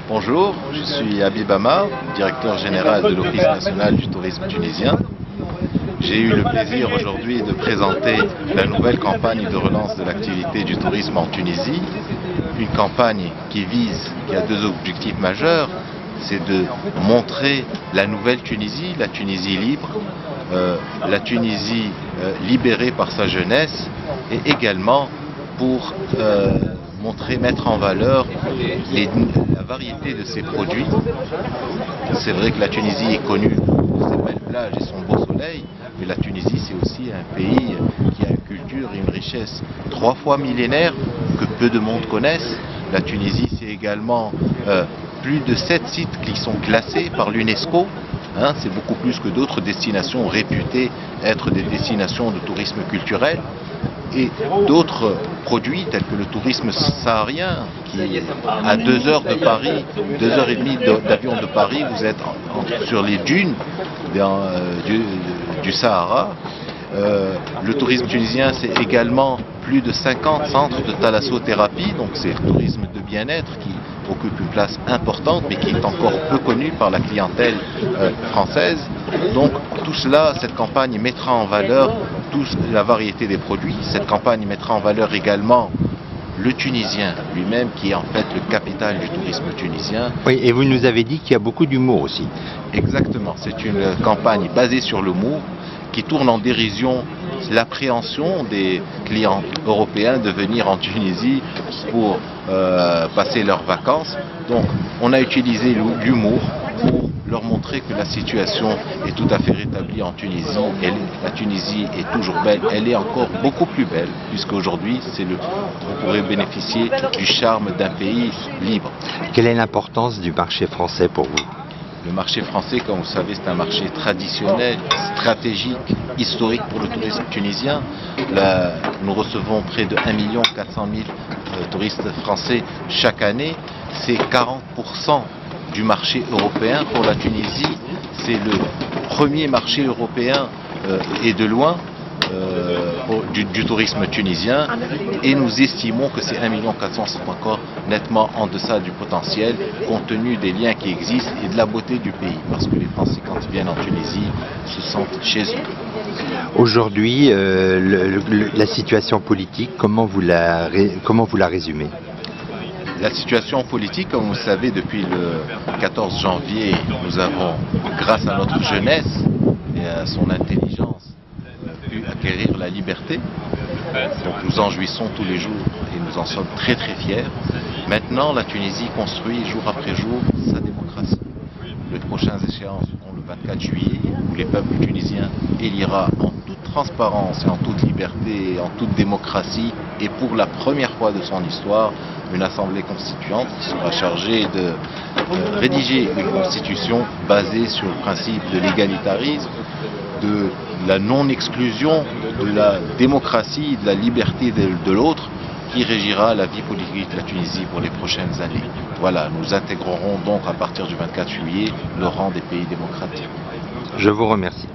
Bonjour, je suis Habib Hamma, directeur général de l'Office national du tourisme tunisien. J'ai eu le plaisir aujourd'hui de présenter la nouvelle campagne de relance de l'activité du tourisme en Tunisie. Une campagne qui a deux objectifs majeurs, c'est de montrer la nouvelle Tunisie, la Tunisie libre, la Tunisie libérée par sa jeunesse, et également pour mettre en valeur la variété de ses produits. C'est vrai que la Tunisie est connue pour ses belles plages et son beau soleil, mais la Tunisie c'est aussi un pays qui a une culture et une richesse 3 fois millénaire que peu de monde connaissent. La Tunisie c'est également plus de 7 sites qui sont classés par l'UNESCO. C'est beaucoup plus que d'autres destinations réputées être des destinations de tourisme culturel. Et d'autres produits tels que le tourisme saharien, qui est à 2 heures de Paris, 2 heures et demie d'avion de Paris, vous êtes sur les dunes du Sahara. Le tourisme tunisien, c'est également plus de 50 centres de thalassothérapie, donc c'est le tourisme de bien-être qui occupe une place importante, mais qui est encore peu connu par la clientèle française. Donc tout cela, cette campagne mettra en valeur la variété des produits. Cette campagne mettra en valeur également le Tunisien lui-même, qui est en fait le capital du tourisme tunisien. Oui, et vous nous avez dit qu'il y a beaucoup d'humour aussi. Exactement, c'est une campagne basée sur l'humour, qui tourne en dérision l'appréhension des clients européens de venir en Tunisie pour passer leurs vacances. Donc on a utilisé l'humour pour leur montrer que la situation est tout à fait rétablie en Tunisie. La Tunisie est toujours belle, elle est encore beaucoup plus belle, puisqu'aujourd'hui on pourrait bénéficier du charme d'un pays libre. Quelle est l'importance du marché français pour vous ? Le marché français, comme vous savez, c'est un marché traditionnel, stratégique, historique pour le tourisme tunisien. Nous recevons près de 1 400 000 touristes français chaque année. C'est 40% du marché européen pour la Tunisie. C'est le premier marché européen et de loin du tourisme tunisien, et nous estimons que ces 1 400 000 sont encore nettement en deçà du potentiel compte tenu des liens qui existent et de la beauté du pays, parce que les Français, quand ils viennent en Tunisie, se sentent chez eux. Aujourd'hui, la situation politique, comment vous la résumez ? La situation politique, comme vous le savez, depuis le 14 janvier, nous avons, grâce à notre jeunesse et à son intelligence, pu acquérir la liberté. Donc nous en jouissons tous les jours et nous en sommes très très fiers. Maintenant, la Tunisie construit jour après jour sa démocratie. Les prochaines échéances seront le 24 juillet, où les peuples tunisiens élira en toute transparence et en toute liberté et en toute démocratie, et pour la première fois de son histoire, une assemblée constituante qui sera chargée de rédiger une constitution basée sur le principe de l'égalitarisme, de la non-exclusion, de la démocratie, de la liberté de l'autre, qui régira la vie politique de la Tunisie pour les prochaines années. Voilà, nous intégrerons donc à partir du 24 juillet le rang des pays démocratiques. Je vous remercie.